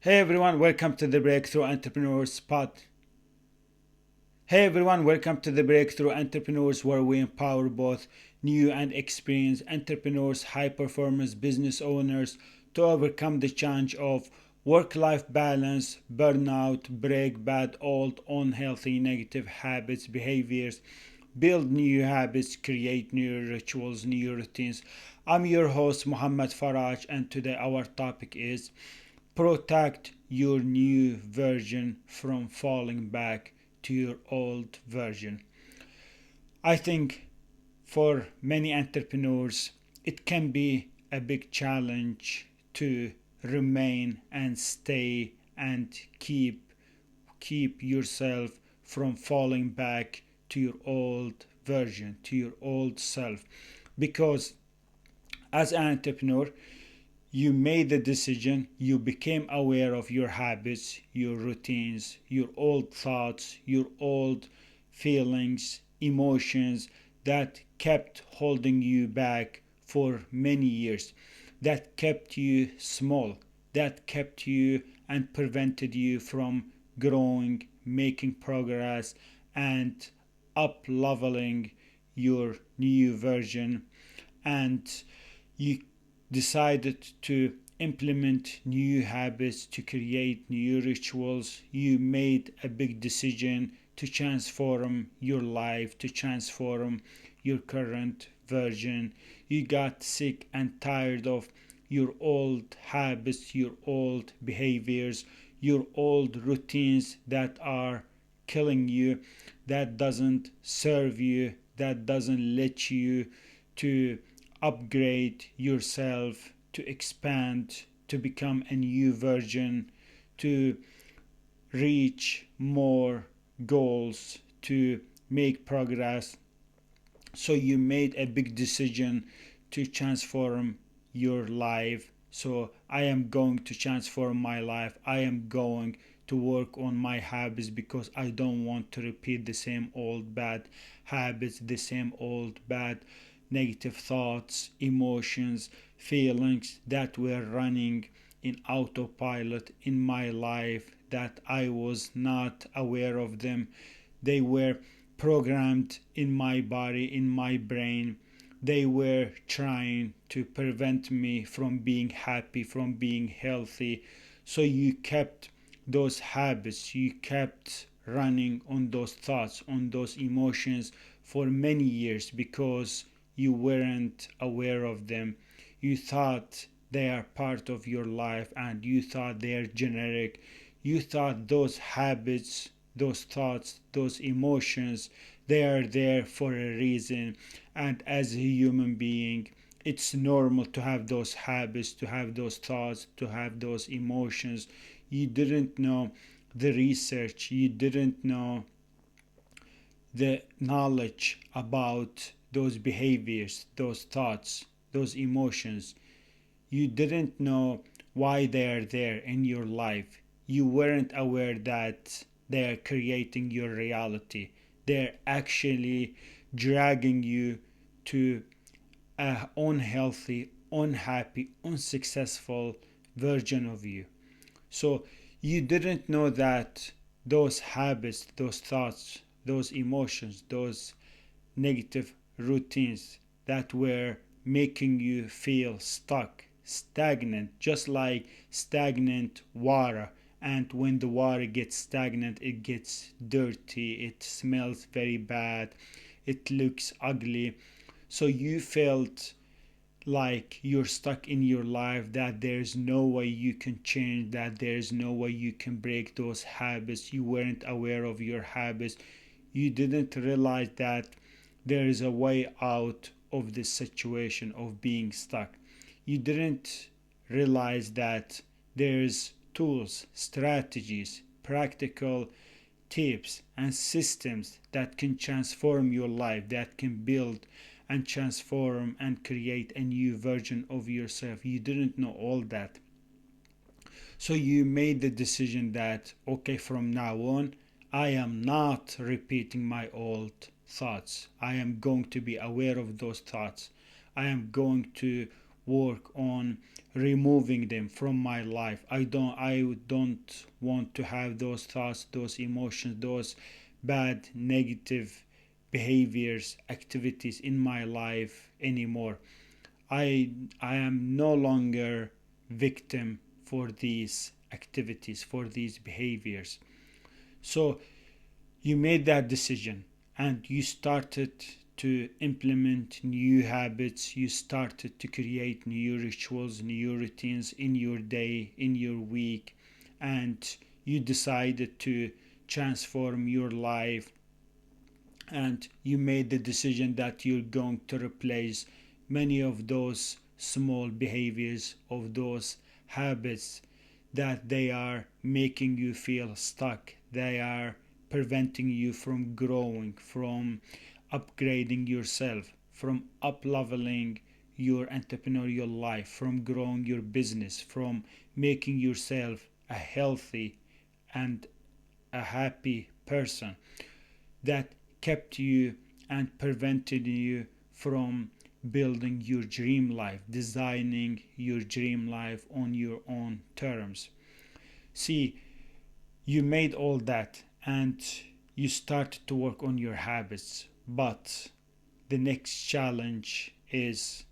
Hey everyone, welcome to the Breakthrough Entrepreneurs Pod. Hey everyone, welcome to the Breakthrough Entrepreneurs, where we empower both new and experienced entrepreneurs, high performance business owners to overcome the challenge of work life balance, burnout, break bad, old, unhealthy, negative habits, behaviors, build new habits, create new rituals, new routines. I'm your host, Muhammad Faraj, and today our topic is protect your new version from falling back to your old version. I think for many entrepreneurs, it can be a big challenge to remain and stay and keep yourself from falling back to your old version, to your old self. Because as an entrepreneur, you made the decision, you became aware of your habits, your routines, your old thoughts, your old feelings, emotions that kept holding you back for many years, that kept you small, that kept you and prevented you from growing, making progress, and up leveling your new version. And you decided to implement new habits, to create new rituals. You made a big decision to transform your life, to transform your current version. You got sick and tired of your old habits, your old behaviors, your old routines that are killing you, that doesn't serve you, that doesn't let you to upgrade yourself, to expand, to become a new version, to reach more goals, to make progress. So you made a big decision to transform your life. So I am going to transform my life. I am going to work on my habits because I don't want to repeat the same old bad habits, the same old bad negative thoughts, emotions, feelings that were running in autopilot in my life that I was not aware of them. They were programmed in my body, in my brain. They were trying to prevent me from being happy, from being healthy. So you kept those habits, you kept running on those thoughts, on those emotions for many years because you weren't aware of them. You thought they are part of your life and you thought they are generic. You thought those habits, those thoughts, those emotions, they are there for a reason. And as a human being, it's normal to have those habits, to have those thoughts, to have those emotions. You didn't know the research, you didn't know the knowledge about those behaviors, those thoughts, those emotions. You didn't know why they are there in your life. You weren't aware that they are creating your reality. They're actually dragging you to a unhealthy, unhappy, unsuccessful version of you. So you didn't know that those habits, those thoughts, those emotions, those negative routines that were making you feel stuck, stagnant, just like stagnant water. And when the water gets stagnant, it gets dirty, it smells very bad, it looks ugly. So you felt like you're stuck in your life, that there's no way you can change, that there's no way you can break those habits. You weren't aware of your habits. You didn't realize that there is a way out of this situation of being stuck. You didn't realize that there's tools, strategies, practical tips and systems that can transform your life, that can build and transform and create a new version of yourself. You didn't know all that. So you made the decision that, okay, from now on, I am not repeating my old thoughts. I am going to be aware of those thoughts. I am going to work on removing them from my life. I don't want to have those thoughts, those emotions, those bad negative behaviors, activities in my life anymore. I am no longer victim for these activities, for these behaviors. So you made that decision and you started to implement new habits. You started to create new rituals, new routines in your day, in your week, and you decided to transform your life, and you made the decision that you're going to replace many of those small behaviors, of those habits that they are making you feel stuck. They are preventing you from growing, from upgrading yourself, from up leveling your entrepreneurial life, from growing your business, from making yourself a healthy and a happy person, that kept you and prevented you from building your dream life, designing your dream life on your own terms. See, you made all that and you started to work on your habits, but the next challenge is,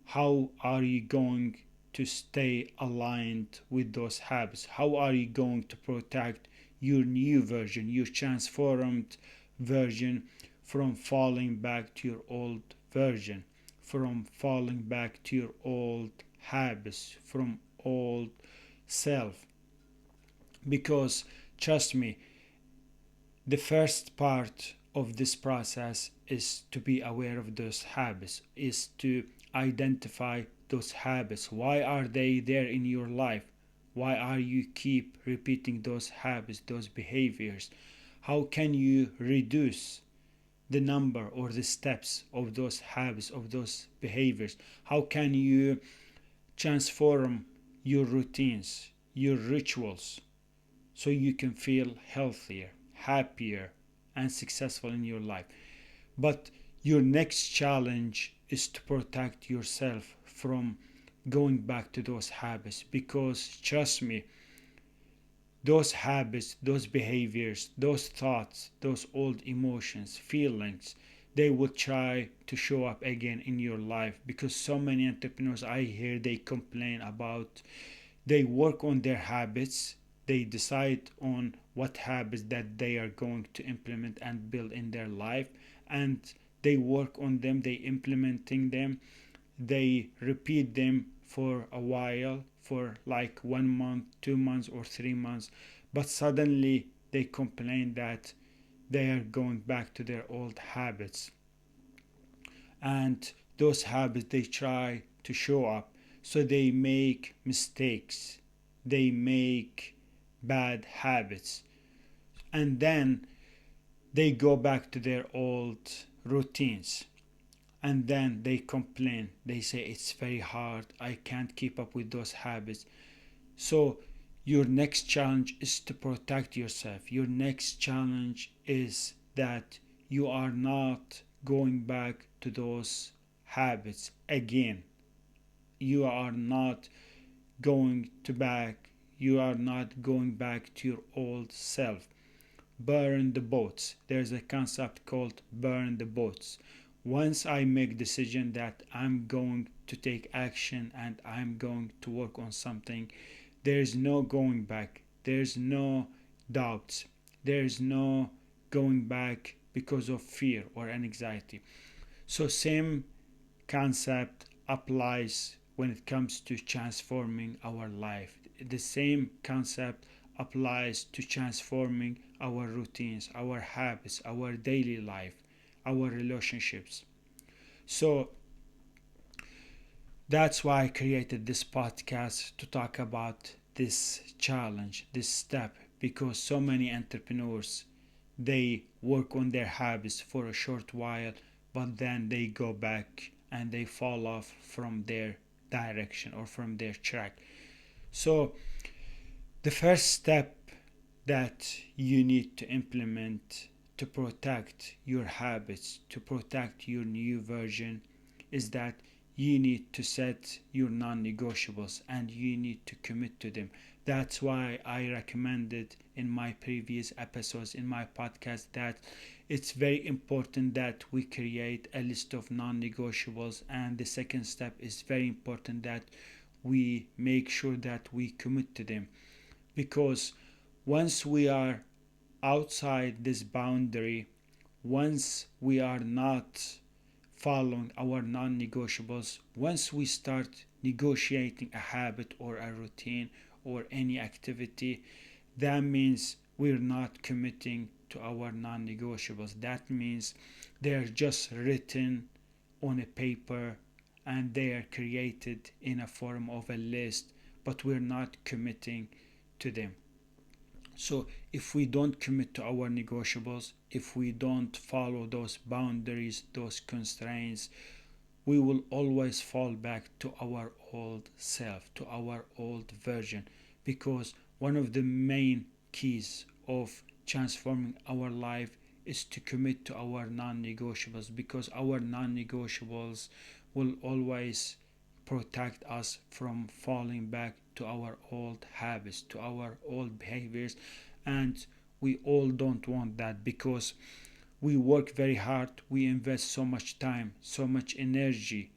how are you going to stay aligned with those habits? How are you going to protect your new version, your transformed version, from falling back to your old version, from falling back to your old habits, from old self? Because trust me, the first part of this process is to be aware of those habits, is to identify those habits. Why are they there in your life? Why are you keep repeating those habits, those behaviors? How can you reduce the number or the steps of those habits, of those behaviors? How can you transform your routines, your rituals, so you can feel healthier, happier, and successful in your life? But your next challenge is to protect yourself from going back to those habits, because trust me, those habits, those behaviors, those thoughts, those old emotions, feelings, they will try to show up again in your life. Because so many entrepreneurs I hear, they complain about, they work on their habits, they decide on what habits that they are going to implement and build in their life, and they work on them, they implementing them, they repeat them for a while, for like 1 month, 2 months, or 3 months, but suddenly they complain that they are going back to their old habits, and those habits they try to show up, so they make mistakes, they make bad habits, and then they go back to their old routines, and then they complain, they say it's very hard, I can't keep up with those habits. So your next challenge is to protect yourself. Your next challenge is that you are not going back to those habits again. You are not going to back, you are not going back to your old self. Burn the boats. There's a concept called burn the boats. Once I make decision that I'm going to take action and I'm going to work on something, there's no going back, there's no doubts, there's no going back because of fear or anxiety. So same concept applies when it comes to transforming our life. The same concept applies to transforming our routines, our habits, our daily life, our relationships. So that's why I created this podcast, to talk about this challenge, this step, because so many entrepreneurs, they work on their habits for a short while, but then they go back and they fall off from their direction or from their track. So the first step that you need to implement to protect your habits, to protect your new version, is that you need to set your non-negotiables and you need to commit to them. That's why I recommended in my previous episodes in my podcast that it's very important that we create a list of non-negotiables, and the second step is very important that we make sure that we commit to them, because once we are outside this boundary, once we are not following our non-negotiables, once we start negotiating a habit or a routine or any activity, that means we're not committing to our non-negotiables. That means they're just written on a paper and they are created in a form of a list, but we're not committing to them. So if we don't commit to our negotiables, if we don't follow those boundaries, those constraints, we will always fall back to our old self, to our old version. Because one of the main keys of transforming our life is to commit to our non-negotiables, because our non-negotiables will always protect us from falling back to our old habits, to our old behaviors. And we all don't want that, because we work very hard, we invest so much time, so much energy,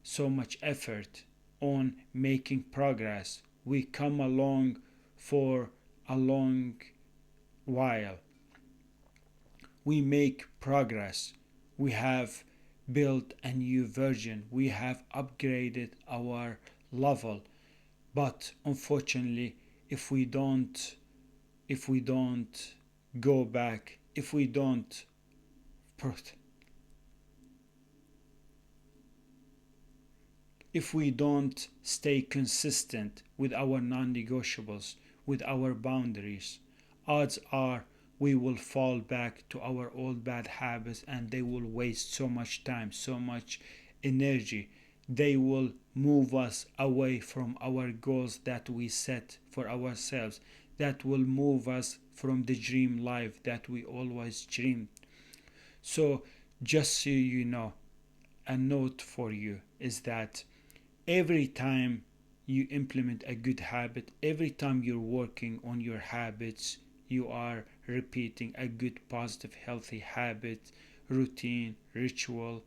so much effort on making progress. We come along for a long while. We make progress. We have built a new version. We have upgraded our level. But unfortunately, if we don't go back, if we don't stay consistent with our non-negotiables, with our boundaries, odds are we will fall back to our old bad habits, and they will waste so much time, so much energy. They will move us away from our goals that we set for ourselves, that will move us from the dream life that we always dreamed. So, just so you know, a note for you is that every time you implement a good habit, every time you're working on your habits, you are repeating a good, positive, healthy habit, routine, ritual,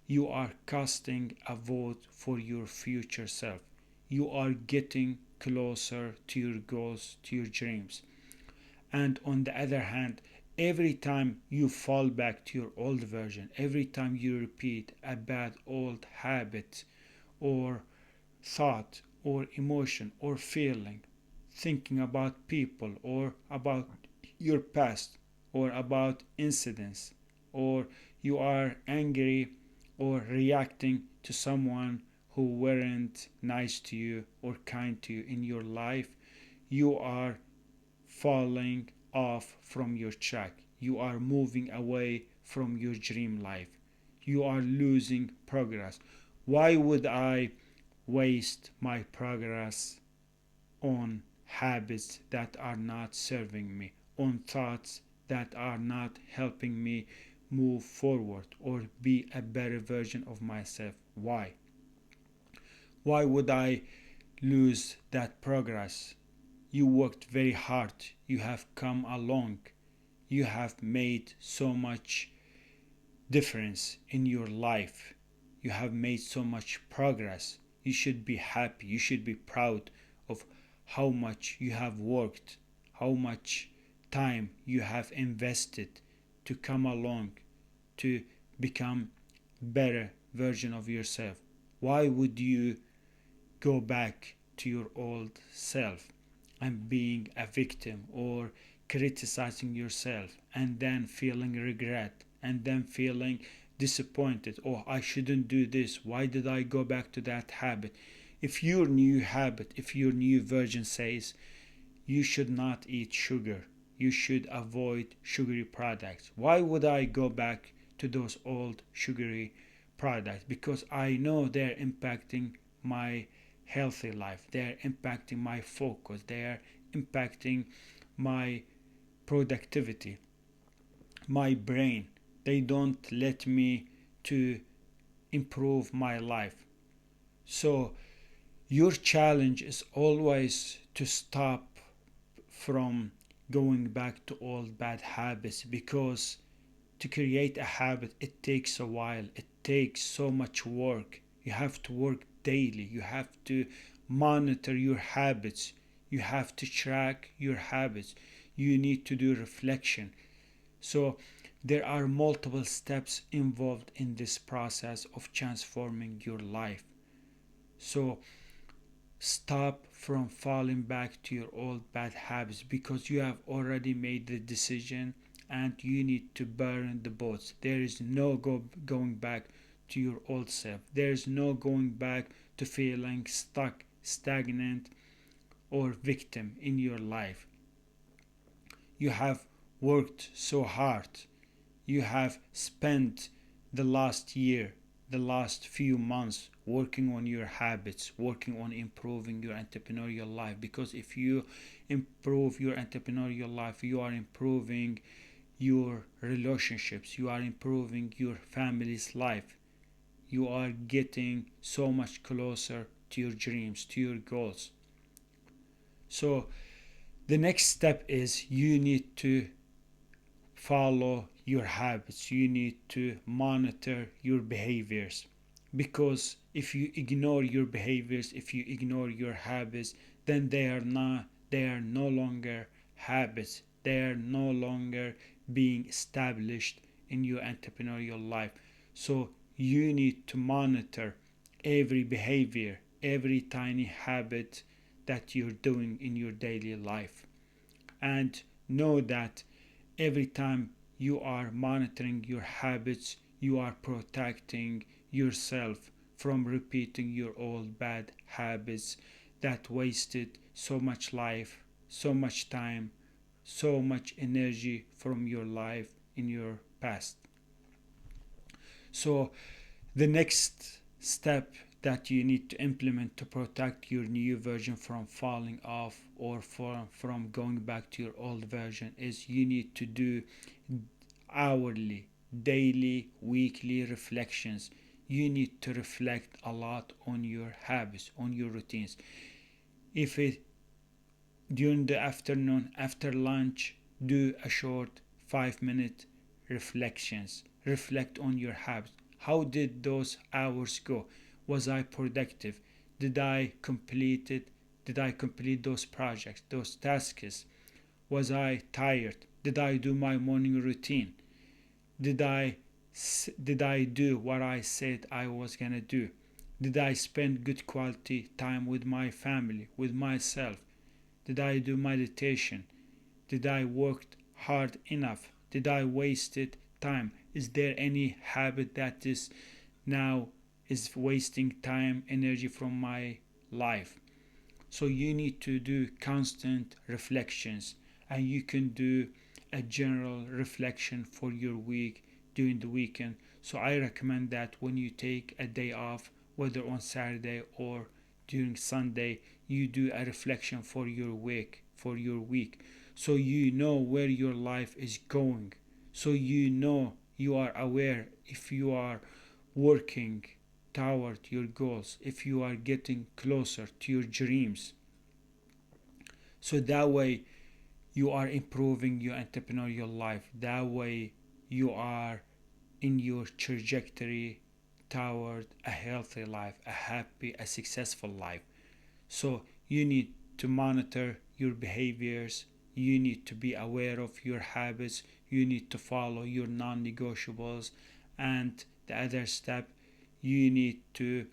you are casting a vote for your future self. You are getting closer to your goals, to your dreams. And on the other hand, every time you fall back to your old version, every time you repeat a bad old habit or thought or emotion or feeling, thinking about people or about your past or about incidents, or you are angry or reacting to someone who weren't nice to you or kind to you in your life, you are falling off from your track. You are moving away from your dream life. You are losing progress. Why would I waste my progress on habits that are not serving me, on thoughts that are not helping me move forward or be a better version of myself? Why? Why would I lose that progress? You worked very hard, you have come along, you have made so much difference in your life, you have made so much progress. You should be happy, you should be proud of how much you have worked, how much time you have invested to come along, to become better version of yourself. Why would you go back to your old self and being a victim or criticizing yourself and then feeling regret and then feeling disappointed? Oh, I shouldn't do this. Why did I go back to that habit? If your new habit, if your new version says you should not eat sugar, you should avoid sugary products, why would I go back to those old sugary products? Because I know they're impacting my healthy life, they're impacting my focus, they're impacting my productivity, my brain. They don't let me to improve my life. So your challenge is always to stop from going back to old bad habits, because to create a habit it takes a while, it takes so much work. You have to work daily, you have to monitor your habits, you have to track your habits, you need to do reflection. So there are multiple steps involved in this process of transforming your life. So stop from falling back to your old bad habits, because you have already made the decision and you need to burn the boats. There is no going back to your old self. There is no going back to feeling stuck, stagnant, or victim in your life. You have worked so hard. You have spent the last year, the last few months working on your habits, working on improving your entrepreneurial life. Because if you improve your entrepreneurial life, you are improving your relationships, you are improving your family's life, you are getting so much closer to your dreams, to your goals. So the next step is you need to follow your habits, you need to monitor your behaviors. Because if you ignore your behaviors, if you ignore your habits, then they are no longer habits, they are no longer being established in your entrepreneurial life. So you need to monitor every behavior, every tiny habit that you're doing in your daily life, and know that every time you are monitoring your habits, you are protecting yourself from repeating your old bad habits that wasted so much life, so much time, so much energy from your life in your past. So the next step that you need to implement to protect your new version from falling off, or from going back to your old version, is you need to do hourly, daily, weekly reflections. You need to reflect a lot on your habits, on your routines. If it during the afternoon after lunch, do a short 5 minute reflections. Reflect on your habits. How did those hours go? Was I productive? Did I complete it? Did I complete those projects, those tasks? Was I tired? Did I do my morning routine? Did I did I do what I said I was gonna do? Did I spend good quality time with my family, with myself? Did I do meditation? Did I work hard enough? Did I wasted time? Is there any habit that is now is wasting time, energy from my life? So you need to do constant reflections, and you can do a general reflection for your week during the weekend. So I recommend that when you take a day off, whether on Saturday or during Sunday, you do a reflection for your week, so you know where your life is going, so you know, you are aware if you are working toward your goals, if you are getting closer to your dreams. So that way you are improving your entrepreneurial life. That way you are in your trajectory toward a healthy life, a happy, a successful life. So you need to monitor your behaviors, you need to be aware of your habits, you need to follow your non negotiables, and the other step, you need to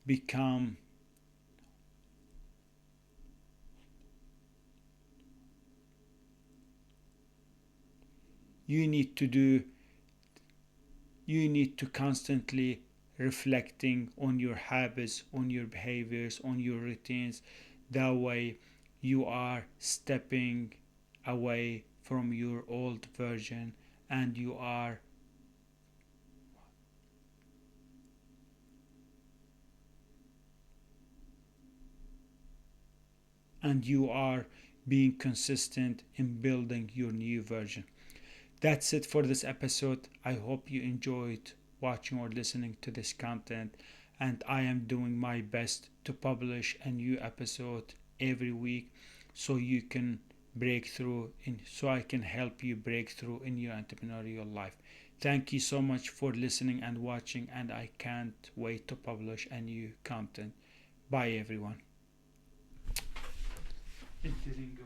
become you need to do you need to constantly reflecting on your habits, on your behaviors, on your routines. That way you are stepping away from your old version, and you are being consistent in building your new version. That's it for this episode. I hope you enjoyed watching or listening to this content, and I am doing my best to publish a new episode every week so you can break through in so I can help you break through in your entrepreneurial life. Thank you so much for listening and watching, and I can't wait to publish a new content. Bye everyone. It didn't go.